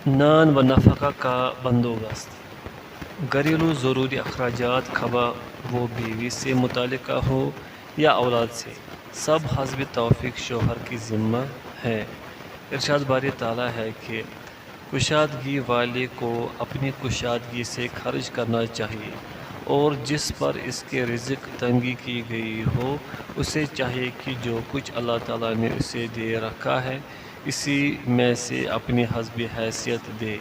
نان و نفقہ کا بندوبست۔ گھریلو ضروری اخراجات خواہ وہ بیوی سے متعلقہ ہو یا اولاد سے، سب حسب توفیق شوہر کی ذمہ ہے۔ ارشاد باری تعالیٰ ہے کہ کشادگی والے کو اپنی کشادگی سے خرچ کرنا چاہیے، اور جس پر اس کے رزق تنگی کی گئی ہو اسے چاہیے کہ جو کچھ اللہ تعالیٰ نے اسے دے رکھا ہے اسی میں سے اپنی حسب حیثیت دے۔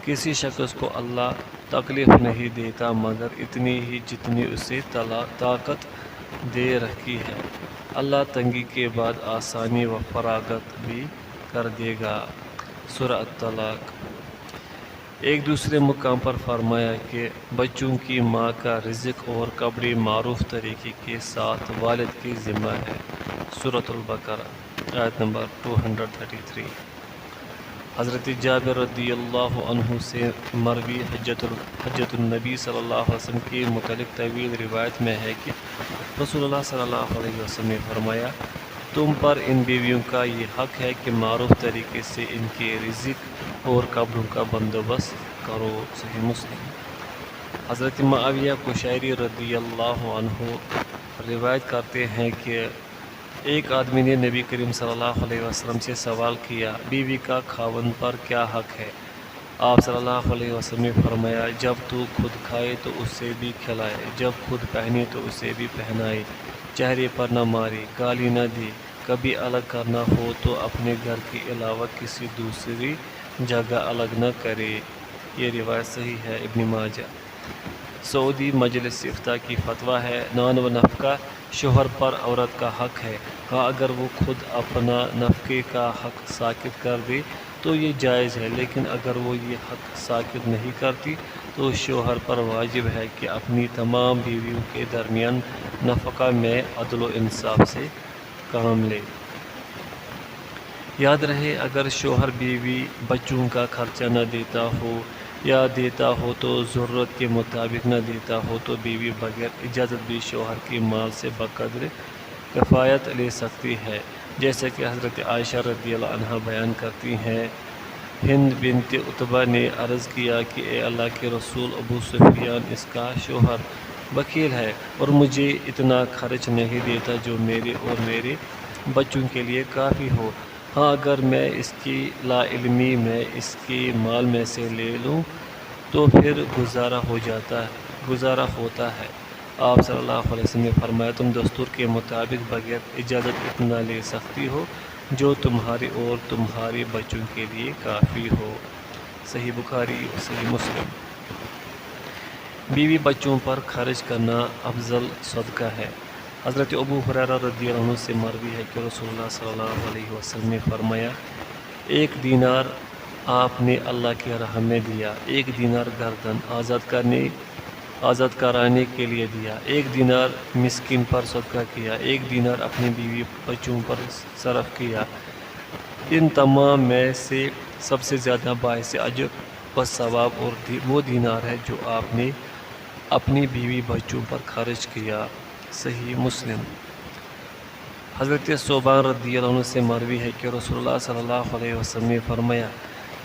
کسی شخص کو اللہ تکلیف نہیں دیتا مگر اتنی ہی جتنی اسے طاقت دے رکھی ہے۔ اللہ تنگی کے بعد آسانی و فراغت بھی کر دے گا۔ سورہ الطلاق۔ ایک دوسرے مقام پر فرمایا کہ بچوں کی ماں کا رزق اور کپڑے معروف طریقے کے ساتھ والد کی ذمہ ہے۔ سورۃ البقرہ آیت نمبر 233۔ حضرت جابر رضی اللہ عنہ سے مروی حجت النبی صلی اللہ علیہ وسلم کے متعلق طویل روایت میں ہے کہ رسول اللہ صلی اللہ علیہ وسلم نے فرمایا، تم پر ان بیویوں کا یہ حق ہے کہ معروف طریقے سے ان کے رزق اور کپڑوں کا بندوبست کرو۔ صحیح مسلم۔ حضرت معاویہ قشیری رضی اللہ عنہ روایت کرتے ہیں کہ ایک آدمی نے نبی کریم صلی اللہ علیہ وسلم سے سوال کیا، بیوی کا خاوند پر کیا حق ہے؟ آپ صلی اللہ علیہ وسلم نے فرمایا، جب تو خود کھائے تو اسے بھی کھلائے، جب خود پہنے تو اسے بھی پہنائے، چہرے پر نہ مارے، گالی نہ دے، کبھی الگ کرنا ہو تو اپنے گھر کے علاوہ کسی دوسری جگہ الگ نہ کرے۔ یہ روایت صحیح ہے، ابن ماجہ۔ سعودی مجلس افتاء کی فتویٰ ہے، نان و نفقہ شوہر پر عورت کا حق ہے، ہاں اگر وہ خود اپنا نفقے کا حق ساقط کر دے تو یہ جائز ہے، لیکن اگر وہ یہ حق ساقط نہیں کرتی تو شوہر پر واجب ہے کہ اپنی تمام بیویوں کے درمیان نفقہ میں عدل و انصاف سے کام لے۔ یاد رہے، اگر شوہر بیوی بچوں کا خرچہ نہ دیتا ہو یا دیتا ہو تو ضرورت کے مطابق نہ دیتا ہو تو بیوی بغیر اجازت بھی شوہر کے مال سے بقدر کفایت لے سکتی ہے، جیسا کہ حضرت عائشہ رضی اللہ عنہا بیان کرتی ہیں، ہند بنت عتبہ نے عرض کیا کہ اے اللہ کے رسول، ابو سفیان اس کا شوہر بخیل ہے اور مجھے اتنا خرچ نہیں دیتا جو میرے اور میرے بچوں کے لیے کافی ہو، ہاں اگر میں اس کی لا علمی میں اس کے مال میں سے لے لوں تو پھر گزارا ہوتا ہے۔ آپ صلی اللہ علیہ وسلم نے فرمایا، تم دستور کے مطابق بغیر اجازت اتنا لے سکتی ہو جو تمہارے اور تمہارے بچوں کے لیے کافی ہو۔ صحیح بخاری و صحیح مسلم۔ بیوی بچوں پر خرچ کرنا افضل صدقہ ہے۔ حضرت ابو ہریرہ رضی اللہ عنہ سے مروی ہے کہ رسول اللہ صلی اللہ علیہ وسلم نے فرمایا، ایک دینار آپ نے اللہ کی راہ میں دیا، ایک دینار گردن آزاد کرانے کے لیے دیا، ایک دینار مسکین پر صدقہ کیا، ایک دینار اپنی بیوی بچوں پر صرف کیا، ان تمام میں سے سب سے زیادہ باعث اجر و ثواب اور وہ دینار ہے جو آپ نے اپنی بیوی بچوں پر خرچ کیا۔ صحیح مسلم۔ حضرت ثوبان رضی اللہ عنہ سے مروی ہے کہ رسول اللہ صلی اللہ علیہ وسلم نے فرمایا،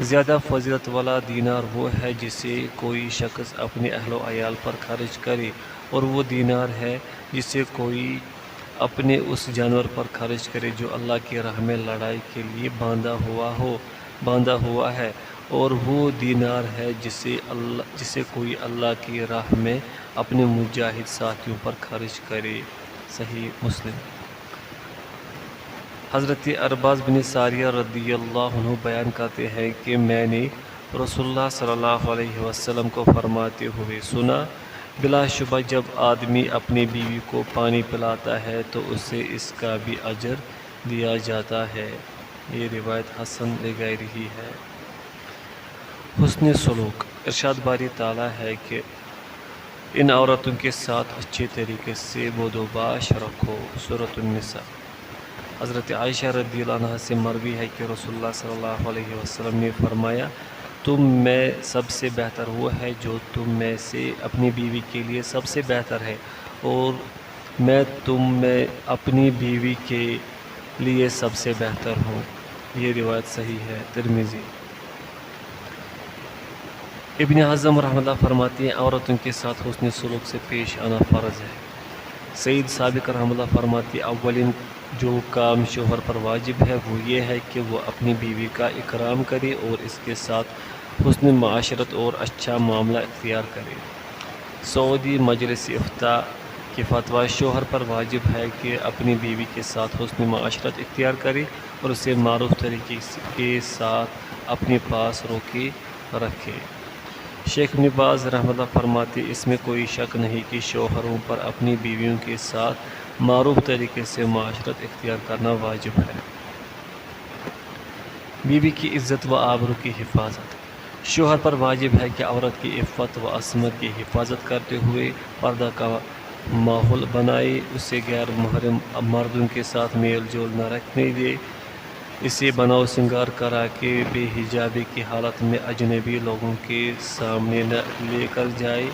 زیادہ فضیلت والا دینار وہ ہے جسے کوئی شخص اپنے اہل و عیال پر خرچ کرے، اور وہ دینار ہے جسے کوئی اپنے اس جانور پر خرچ کرے جو اللہ کی راہ میں لڑائی کے لیے باندھا ہوا ہے، اور وہ دینار ہے جسے کوئی اللہ کی راہ میں اپنے مجاہد ساتھیوں پر خرچ کرے۔ صحیح مسلم۔ حضرت ارباز بن ساریہ رضی اللہ عنہ بیان کرتے ہیں کہ میں نے رسول اللہ صلی اللہ علیہ وسلم کو فرماتے ہوئے سنا، بلا شبہ جب آدمی اپنی بیوی کو پانی پلاتا ہے تو اسے اس کا بھی اجر دیا جاتا ہے۔ یہ روایت حسن لغیرہ ہے۔ حسن سلوک۔ ارشاد باری تعالیٰ ہے کہ ان عورتوں کے ساتھ اچھے طریقے سے بود و باش رکھو۔ سورۃ النساء۔ حضرت عائشہ رضی اللہ عنہا سے مروی ہے کہ رسول اللہ صلی اللہ علیہ وسلم نے فرمایا، تم میں سب سے بہتر وہ ہے جو تم میں سے اپنی بیوی کے لیے سب سے بہتر ہے، اور میں تم میں اپنی بیوی کے لیے سب سے بہتر ہوں۔ یہ روایت صحیح ہے، ترمذی۔ ابن اعظم رحمۃ اللہ فرماتے ہیں عورتوں کے ساتھ حسن سلوک سے پیش آنا فرض ہے۔ سعید سابق رحمۃ اللہ فرماتے ہیں اولین جو کام شوہر پر واجب ہے وہ یہ ہے کہ وہ اپنی بیوی کا اکرام کرے اور اس کے ساتھ حسن معاشرت اور اچھا معاملہ اختیار کرے۔ سعودی مجلس افتاء کے فتویٰ شوہر پر واجب ہے کہ اپنی بیوی کے ساتھ حسن معاشرت اختیار کرے اور اسے معروف طریقے کے ساتھ اپنے پاس روکے رکھے۔ شیخ ابن باز رحمۃ اللہ فرماتے اس میں کوئی شک نہیں کہ شوہروں پر اپنی بیویوں کے ساتھ معروف طریقے سے معاشرت اختیار کرنا واجب ہے۔ بیوی کی عزت و آبرو کی حفاظت۔ شوہر پر واجب ہے کہ عورت کی عفت و عصمت کی حفاظت کرتے ہوئے پردہ کا ماحول بنائے، اسے غیر محرم مردوں کے ساتھ میل جول نہ رکھنے دے، اسے بناؤ سنگار کرا کے بے حجابی کی حالت میں اجنبی لوگوں کے سامنے نہ لے کر جائے،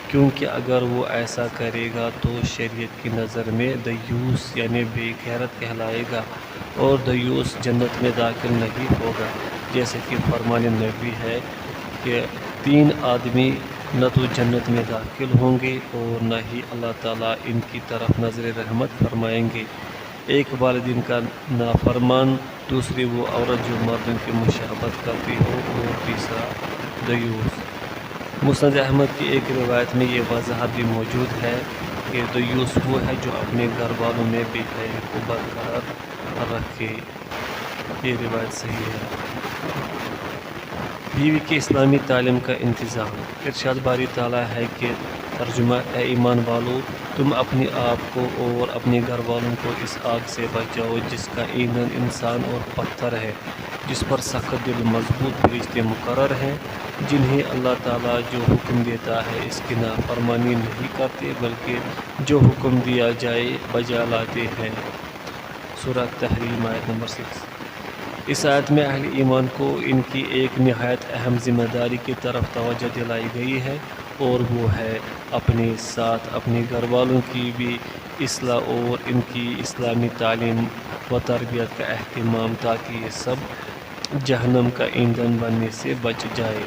کیونکہ اگر وہ ایسا کرے گا تو شریعت کی نظر میں دیوس یعنی بے غیرت کہلائے گا، اور دیوس جنت میں داخل نہیں ہوگا، جیسے کہ فرمان نبی ہے کہ 3 آدمی نہ تو جنت میں داخل ہوں گے اور نہ ہی اللہ تعالیٰ ان کی طرف نظر رحمت فرمائیں گے، ایک والدین کا نافرمان، دوسری وہ عورت جو مردوں کی مشابہت کرتی ہو، اور تیسرا دیوس۔ مسند احمد کی ایک روایت میں یہ وضاحت بھی موجود ہے کہ دیوس وہ ہے جو اپنے گھر والوں میں بے حیائی کو برقرار رکھے۔ یہ روایت صحیح ہے۔ بیوی کی اسلامی تعلیم کا انتظام۔ ارشاد باری تعالیٰ ہے کہ ترجمہ اے ایمان والو، تم اپنے آپ کو اور اپنے گھر والوں کو اس آگ سے بچاؤ جس کا ایندھن انسان اور پتھر ہے، جس پر سخت دل مضبوط فرشتے مقرر ہیں، جنہیں اللہ تعالیٰ جو حکم دیتا ہے اس کی نافرمانی نہیں کرتے بلکہ جو حکم دیا جائے بجا لاتے ہیں۔ سورہ تحریم آیت نمبر 6۔ اس آیت میں اہل ایمان کو ان کی ایک نہایت اہم ذمہ داری کی طرف توجہ دلائی گئی ہے، اور وہ ہے اپنے ساتھ اپنے گھر والوں کی بھی اصلاح اور ان کی اسلامی تعلیم و تربیت کا اہتمام، تاکہ یہ سب جہنم کا ایندھن بننے سے بچ جائے۔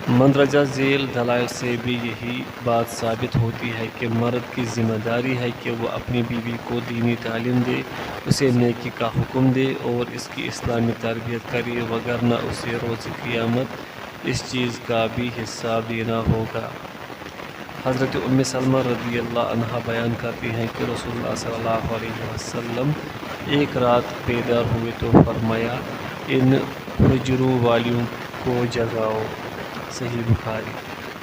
مندرجہ ذیل دلائل سے بھی یہی بات ثابت ہوتی ہے کہ مرد کی ذمہ داری ہے کہ وہ اپنی بیوی کو دینی تعلیم دے، اسے نیکی کا حکم دے اور اس کی اسلامی تربیت کرے، وگرنہ اسے روز قیامت اس چیز کا بھی حساب دینا ہوگا۔ حضرت ام سلمہ رضی اللہ عنہا بیان کرتی ہیں کہ رسول اللہ صلی اللہ علیہ وسلم ایک رات بیدار ہوئے تو فرمایا ان حجروں والیوں کو جگاؤ، صحیح بخاری۔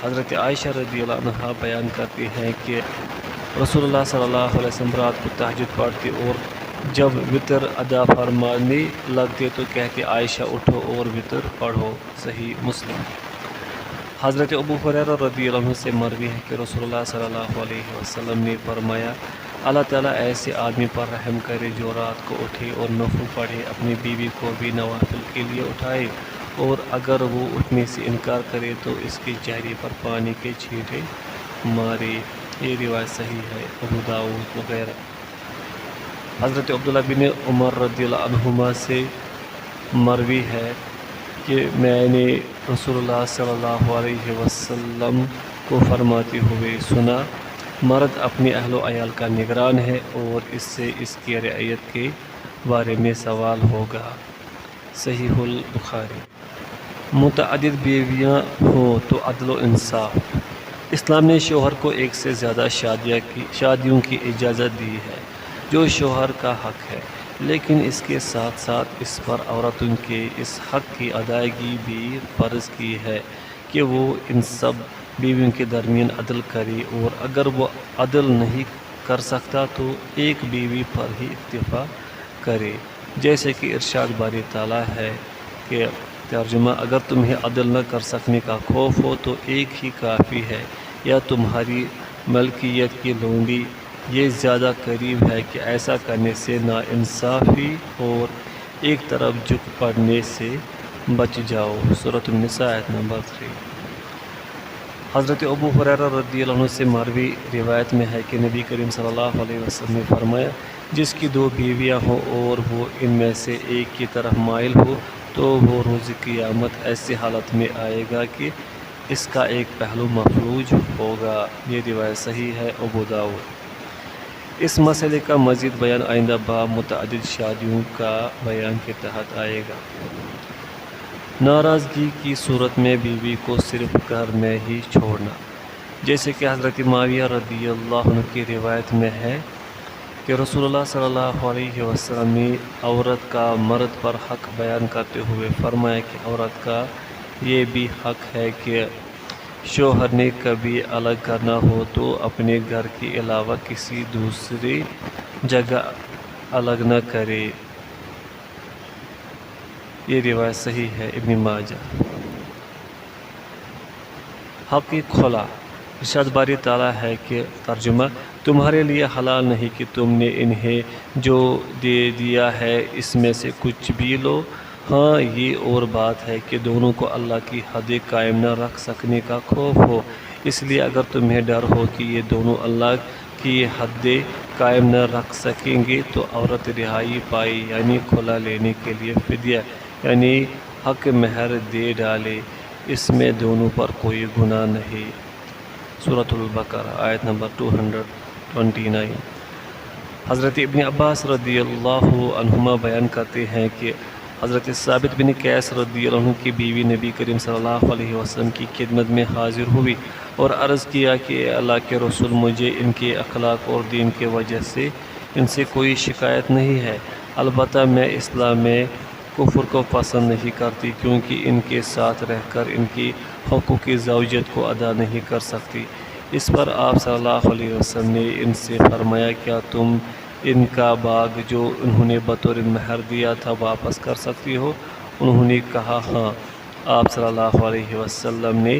حضرت عائشہ رضی اللہ عنہا بیان کرتی ہیں کہ رسول اللہ صلی اللہ علیہ وسلم رات کو تہجد پڑھتے اور جب وتر ادا فرمانے لگتے تو کہتے عائشہ اٹھو اور وتر پڑھو، صحیح مسلم۔ حضرت ابو ہریرہ رضی اللہ عنہ سے مروی ہے کہ رسول اللہ صلی اللہ علیہ وسلم نے فرمایا اللہ تعالیٰ ایسے آدمی پر رحم کرے جو رات کو اٹھے اور نفل پڑھے، اپنی بیوی کو بھی نوافل کے لیے اٹھائے، اور اگر وہ اٹھنے سے انکار کرے تو اس کے چہرے پر پانی کے چھینٹے مارے۔ یہ روایت صحیح ہے، ابو داؤد وغیرہ۔ حضرت عبداللہ بن عمر رضی اللہ عنہما سے مروی ہے کہ میں نے رسول اللہ صلی اللہ علیہ وسلم کو فرماتے ہوئے سنا، مرد اپنے اہل و عیال کا نگران ہے اور اس سے اس کی رعیت کے بارے میں سوال ہوگا، صحیح البخاری۔ متعدد بیویاں ہوں تو عدل و انصاف۔ اسلام نے شوہر کو ایک سے زیادہ شادیوں کی اجازت دی ہے، جو شوہر کا حق ہے، لیکن اس کے ساتھ ساتھ اس پر عورتوں کے اس حق کی ادائیگی بھی فرض کی ہے کہ وہ ان سب بیویوں کے درمیان عدل کرے، اور اگر وہ عدل نہیں کر سکتا تو ایک بیوی پر ہی اکتفا کرے، جیسے کہ ارشاد باری تعالیٰ ہے کہ ترجمہ اگر تمہیں عدل نہ کر سکنے کا خوف ہو تو ایک ہی کافی ہے، یا تمہاری ملکیت کی لونڈی یہ زیادہ قریب ہے کہ ایسا کرنے سے ناانصافی اور ایک طرف جھک پڑنے سے بچ جاؤ۔ سورۃ النساء آیت نمبر 3۔ حضرت ابو ہریرہ رضی اللہ عنہ سے مروی روایت میں ہے کہ نبی کریم صلی اللہ علیہ وسلم نے فرمایا جس کی 2 بیویاں ہوں اور وہ ان میں سے ایک کی طرف مائل ہو تو وہ روز قیامت ایسی حالت میں آئے گا کہ اس کا ایک پہلو مفلوج ہوگا۔ یہ روایت صحیح ہے ابو داؤد۔ اس مسئلے کا مزید بیان آئندہ باب متعدد شادیوں کا بیان کے تحت آئے گا۔ ناراضگی کی صورت میں بیوی کو صرف گھر میں ہی چھوڑنا، جیسے کہ حضرت معاویہ رضی اللہ عنہ کی روایت میں ہے کہ رسول اللہ صلی اللہ علیہ وسلم نے عورت کا مرد پر حق بیان کرتے ہوئے فرمایا کہ عورت کا یہ بھی حق ہے کہ شوہر نے کبھی الگ کرنا ہو تو اپنے گھر کے علاوہ کسی دوسری جگہ الگ نہ کرے۔ یہ روایت صحیح ہے ابن ماجہ۔ حق کھلا، ارشاد باری تعالیٰ ہے کہ ترجمہ تمہارے لیے حلال نہیں کہ تم نے انہیں جو دے دیا ہے اس میں سے کچھ بھی لو، ہاں یہ اور بات ہے کہ دونوں کو اللہ کی حدیں قائم نہ رکھ سکنے کا خوف ہو، اس لیے اگر تمہیں ڈر ہو کہ یہ دونوں اللہ کی حدیں قائم نہ رکھ سکیں گے تو عورت رہائی پائے یعنی کھلا لینے کے لیے فدیہ یعنی حق مہر دے ڈالے، اس میں دونوں پر کوئی گناہ نہیں۔ سورۃ البقرہ آیت نمبر 229۔ حضرت ابن عباس رضی اللہ عنہما بیان کرتے ہیں کہ حضرت ثابت بن قیس رضی اللہ عنہ کی بیوی نبی کریم صلی اللہ علیہ وسلم کی خدمت میں حاضر ہوئی اور عرض کیا کہ اے اللہ کے رسول، مجھے ان کے اخلاق اور دین کی وجہ سے ان سے کوئی شکایت نہیں ہے، البتہ میں اسلام میں کفر کو پسند نہیں کرتی کیونکہ ان کے ساتھ رہ کر ان کی حقوق زوجیت کو ادا نہیں کر سکتی۔ اس پر آپ صلی اللہ علیہ وسلم نے ان سے فرمایا کیا تم ان کا باغ جو انہوں نے بطور مہر دیا تھا واپس کر سکتی ہو؟ انہوں نے کہا ہاں۔ آپ صلی اللہ علیہ وسلم نے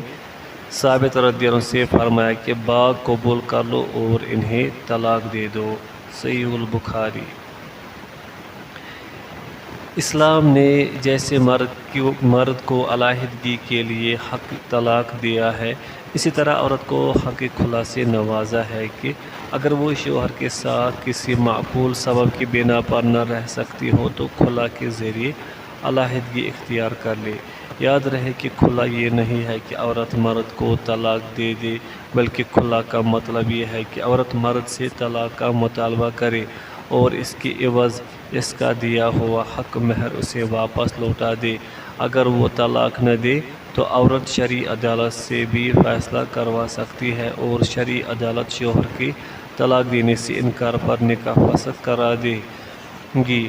ثابت رضی اللہ عنہ سے فرمایا کہ باغ قبول کر لو اور انہیں طلاق دے دو۔ صحیح البخاری۔ اسلام نے جیسے مرد کو علیحدگی کے لیے حق طلاق دیا ہے، اسی طرح عورت کو حق کھلا سے نوازا ہے کہ اگر وہ شوہر کے ساتھ کسی معقول سبب کی بنا پر نہ رہ سکتی ہو تو کھلا کے ذریعے علیحدگی اختیار کر لے۔ یاد رہے کہ کھلا یہ نہیں ہے کہ عورت مرد کو طلاق دے دے، بلکہ کھلا کا مطلب یہ ہے کہ عورت مرد سے طلاق کا مطالبہ کرے اور اس کے عوض اس کا دیا ہوا حق مہر اسے واپس لوٹا دے۔ اگر وہ طلاق نہ دے تو عورت شرعی عدالت سے بھی فیصلہ کروا سکتی ہے اور شرعی عدالت شوہر کی طلاق دینے سے انکار پر نکاح فاسد قرار دے گی۔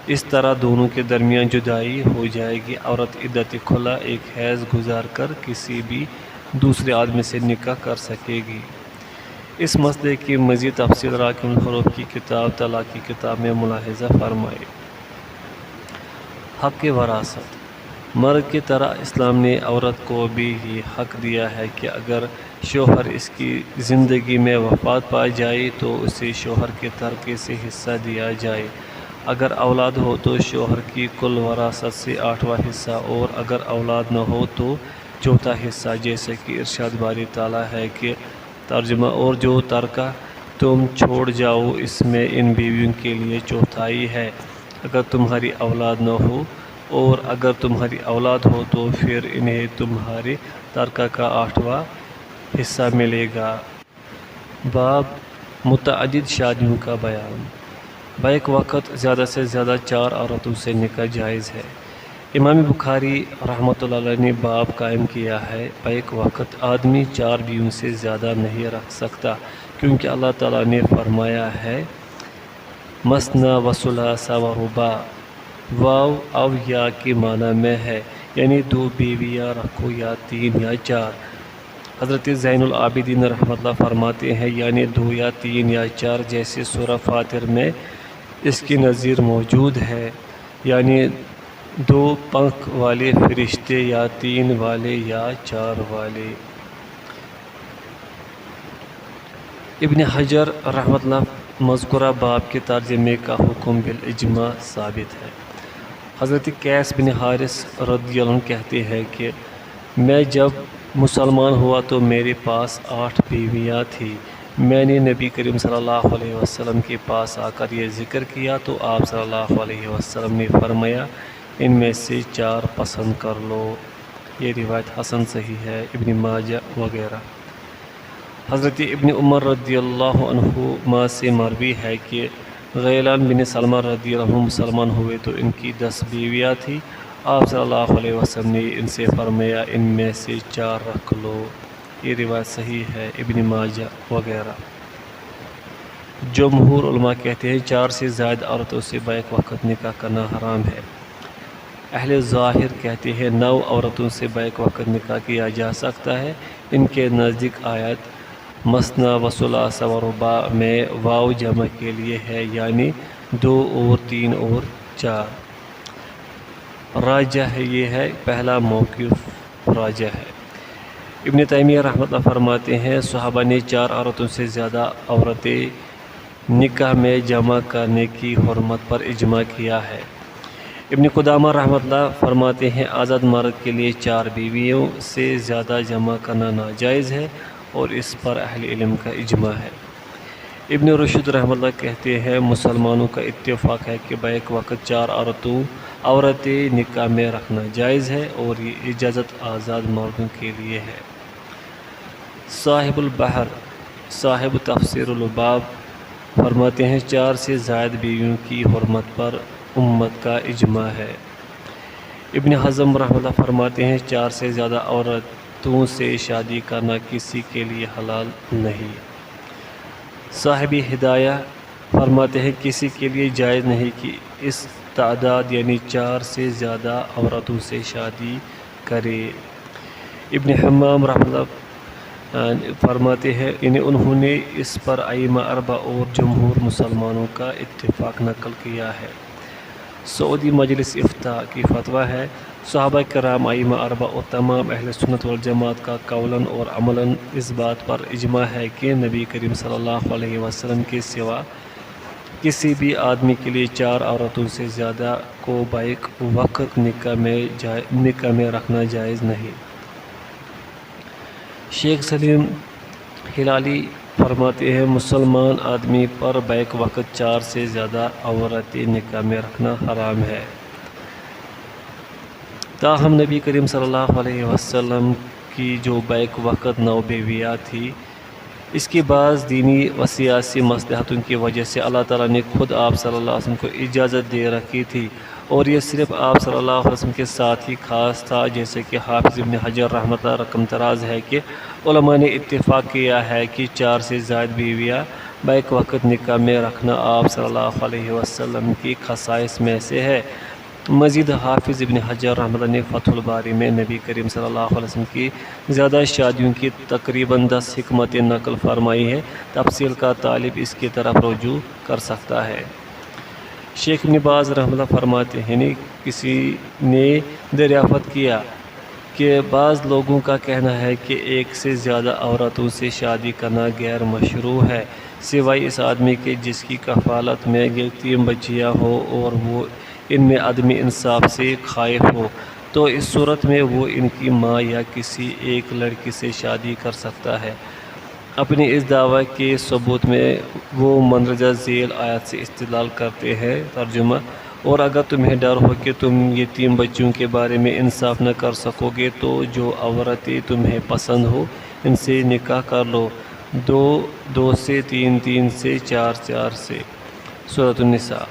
اس طرح دونوں کے درمیان جدائی ہو جائے گی۔ عورت عدت کھلا ایک حیض گزار کر کسی بھی دوسرے آدمی سے نکاح کر سکے گی۔ اس مسئلے کی مزید تفصیل راکم الحروف کی کتاب طلاق کی کتاب میں ملاحظہ فرمائے۔ حق وراثت۔ مرد کی طرح اسلام نے عورت کو بھی یہ حق دیا ہے کہ اگر شوہر اس کی زندگی میں وفات پا جائے تو اسے شوہر کے ترکے سے حصہ دیا جائے۔ اگر اولاد ہو تو شوہر کی کل وراثت سے 8واں حصہ اور اگر اولاد نہ ہو تو چوتھا حصہ، جیسے کہ ارشاد باری تعالیٰ ہے کہ ترجمہ اور جو ترکہ تم چھوڑ جاؤ اس میں ان بیویوں کے لیے چوتھائی ہے اگر تمہاری اولاد نہ ہو، اور اگر تمہاری اولاد ہو تو پھر انہیں تمہارے ترکہ کا 8واں حصہ ملے گا۔ باب متعدد شادیوں کا بیان۔ بیک وقت زیادہ سے زیادہ 4 عورتوں سے نکاح جائز ہے۔ امام بخاری رحمۃ اللہ علیہ نے باب قائم کیا ہے بیک وقت آدمی 4 بیویوں سے زیادہ نہیں رکھ سکتا کیونکہ اللہ تعالیٰ نے فرمایا ہے مثنی و ثلاث و رباع۔ واو او یا کے معنی میں ہے یعنی 2 بیویاں رکھو یا 3 یا 4۔ حضرت زین العابدین رحمۃ اللہ فرماتے ہیں یعنی 2 یا 3 یا 4، جیسے سورہ فاطر میں اس کی نظیر موجود ہے، یعنی 2 پنکھ والے فرشتے یا 3 والے یا 4 والے۔ ابن حجر رحمۃ اللہ مذکورہ باب کے ترجمے کا حکم بالاجماع ثابت ہے۔ حضرت قیس بن حارث رضی اللہ عنہ کہتے ہیں کہ میں جب مسلمان ہوا تو میرے پاس 8 بیویاں تھیں۔ میں نے نبی کریم صلی اللہ علیہ وسلم کے پاس آ کر یہ ذکر کیا تو آپ صلی اللہ علیہ وسلم نے فرمایا ان میں سے 4 پسند کر لو۔ یہ روایت حسن صحیح ہے، ابن ماجہ وغیرہ۔ حضرت ابن عمر رضی اللہ عنہما سے مروی ہے کہ غیلان بن سلمہ رضی اللہ عنہ مسلمان ہوئے تو ان کی 10 بیویاں تھیں۔ آپ صلی اللہ علیہ وسلم نے ان سے فرمایا ان میں سے 4 رکھ لو۔ یہ روایت صحیح ہے، ابن ماجہ وغیرہ۔ جمہور علماء کہتے ہیں 4 سے زائد عورتوں سے بیک وقت نکاح کرنا حرام ہے۔ اہل ظاہر کہتے ہیں 9 عورتوں سے بیک وقت نکاح کیا جا سکتا ہے۔ ان کے نزدیک آیت مثنی و ثلاث و رباع میں واو جمع کے لیے ہے، یعنی 2 اور 3 اور 4۔ راجح ہے، یہ ہے پہلا موقف راجح ہے۔ ابن تیمیہ رحمۃ اللہ فرماتے ہیں صحابہ نے 4 عورتوں سے زیادہ عورتیں نکاح میں جمع کرنے کی حرمت پر اجماع کیا ہے۔ ابن قدامہ رحمۃ اللہ فرماتے ہیں آزاد مرد کے لیے 4 بیویوں سے زیادہ جمع کرنا ناجائز ہے، اور اس پر اہل علم کا اجماع ہے۔ ابن رشد رحمۃ اللہ کہتے ہیں مسلمانوں کا اتفاق ہے کہ بیک وقت 4 عورتیں نکاح میں رکھنا جائز ہے، اور یہ اجازت آزاد مردوں کے لیے ہے۔ صاحب البحر صاحب تفسیر الباب فرماتے ہیں 4 سے زائد بیویوں کی حرمت پر امت کا اجماع ہے۔ ابن حزم رحمۃ اللہ فرماتے ہیں 4 سے زیادہ عورتوں سے شادی کرنا کسی کے لیے حلال نہیں۔ صاحب ہدایہ فرماتے ہیں کسی کے لیے جائز نہیں کہ اس تعداد یعنی 4 سے زیادہ عورتوں سے شادی کرے۔ ابن حمام رحمۃ اللہ فرماتے ہیں انہوں نے اس پر ائمہ 4 اور جمہور مسلمانوں کا اتفاق نقل کیا ہے۔ سعودی مجلس افتاء کی فتویٰ ہے۔ صحابہ کرام ائمہ 4 اور تمام اہل سنت والجماعت کا قولاً اور عملاً اس بات پر اجماع ہے کہ نبی کریم صلی اللہ علیہ وسلم کے سوا کسی بھی آدمی کے لیے 4 عورتوں سے زیادہ کو بیک وقت نکاح میں رکھنا جائز نہیں۔ شیخ سلیم ہلالی فرماتے ہیں مسلمان آدمی پر بیک وقت 4 سے زیادہ عورتیں نکاح میں رکھنا حرام ہے۔ تاہم نبی کریم صلی اللہ علیہ وسلم کی جو بیک وقت 9 بیویاں تھیں، اس کی بعض دینی و سیاسی مصلحتوں کی وجہ سے اللہ تعالیٰ نے خود آپ صلی اللہ علیہ وسلم کو اجازت دے رکھی تھی، اور یہ صرف آپ صلی اللہ علیہ وسلم کے ساتھ ہی خاص تھا، جیسے کہ حافظ ابن حجر رحمۃ اللہ رقم تراز ہے کہ علماء نے اتفاق کیا ہے کہ 4 سے زائد بیویاں بیک وقت نکاح میں رکھنا آپ صلی اللہ علیہ وسلم کی خصائص میں سے ہے۔ مزید حافظ ابن حجر رحمۃ اللہ نے فتح الباری میں نبی کریم صلی اللہ علیہ وسلم کی زیادہ شادیوں کی تقریباً 10 حکمتیں نقل فرمائی ہیں۔ تفصیل کا طالب اس کی طرف رجوع کر سکتا ہے۔ شیخ ابن باز رحمۃ اللہ فرماتے ہیں کسی نے دریافت کیا کہ بعض لوگوں کا کہنا ہے کہ 1 سے زیادہ عورتوں سے شادی کرنا غیر مشروع ہے، سوائے اس آدمی کے جس کی کفالت میں یتیم بچیاں ہو اور وہ ان میں عدم انصاف سے خائف ہو، تو اس صورت میں وہ ان کی ماں یا کسی ایک لڑکی سے شادی کر سکتا ہے۔ اپنے اس دعویٰ کے ثبوت میں وہ مندرجہ ذیل آیت سے استدلال کرتے ہیں۔ ترجمہ: اور اگر تمہیں ڈر ہو کہ تم یتیم بچوں کے بارے میں انصاف نہ کر سکو گے تو جو عورتیں تمہیں پسند ہو ان سے نکاح کر لو، 2 سے 3 سے 4 سے۔ سورۃ النساء۔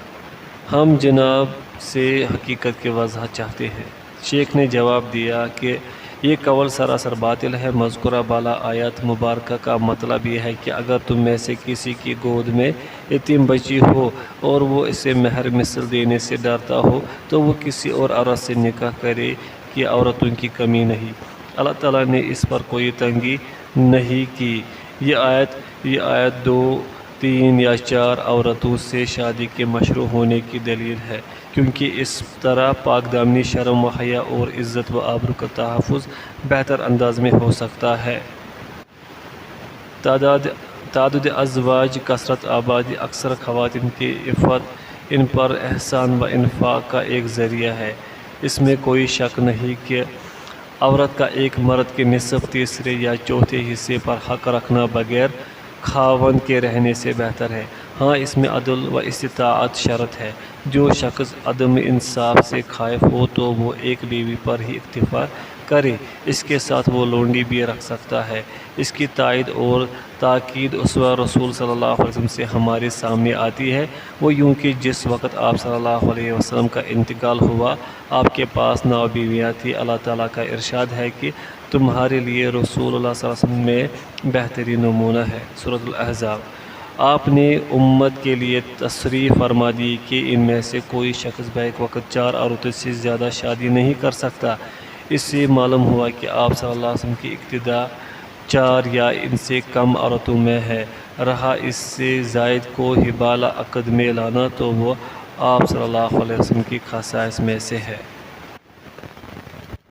ہم جناب سے حقیقت کی وضاحت چاہتے ہیں۔ شیخ نے جواب دیا کہ یہ قول سراسر باطل ہے۔ مذکورہ بالا آیت مبارکہ کا مطلب یہ ہے کہ اگر تم میں سے کسی کی گود میں یتیم بچی ہو اور وہ اسے مہر مثل دینے سے ڈرتا ہو تو وہ کسی اور عورت سے نکاح کرے کہ عورتوں کی کمی نہیں۔ اللہ تعالیٰ نے اس پر کوئی تنگی نہیں کی۔ یہ آیت 2، 3 یا 4 عورتوں سے شادی کے مشروع ہونے کی دلیل ہے، کیونکہ اس طرح پاک دامنی، شرم و حیا اور عزت و آبرو کا تحفظ بہتر انداز میں ہو سکتا ہے۔ تعدد ازواج، کثرت آبادی، اکثر خواتین کی عفت ان پر احسان و انفاق کا ایک ذریعہ ہے۔ اس میں کوئی شک نہیں کہ عورت کا ایک مرد کے نصف، تیسرے یا چوتھے حصے پر حق رکھنا بغیر خاوند کے رہنے سے بہتر ہے۔ ہاں اس میں عدل و استطاعت شرط ہے۔ جو شخص عدم انصاف سے خائف ہو تو وہ ایک بیوی پر ہی اکتفا کرے، اس کے ساتھ وہ لونڈی بھی رکھ سکتا ہے۔ اس کی تائید اور تاکید اسوہ رسول صلی اللہ علیہ وسلم سے ہمارے سامنے آتی ہے۔ وہ یوں کہ جس وقت آپ صلی اللہ علیہ وسلم کا انتقال ہوا آپ کے پاس 9 بیویاں تھیں۔ اللہ تعالیٰ کا ارشاد ہے کہ تمہارے لیے رسول اللہ صلی اللہ علیہ وسلم میں بہترین نمونہ ہے۔ سورۃ الاحزاب۔ آپ نے امت کے لیے تصریح فرما دی کہ ان میں سے کوئی شخص بیک وقت 4 عورتوں سے زیادہ شادی نہیں کر سکتا۔ اس سے معلوم ہوا کہ آپ صلی اللہ علیہ وسلم کی ابتدا 4 یا ان سے کم عورتوں میں ہے۔ رہا اس سے زائد کو حبال عقد میں لانا تو وہ آپ صلی اللہ علیہ وسلم کی خصائص میں سے ہے۔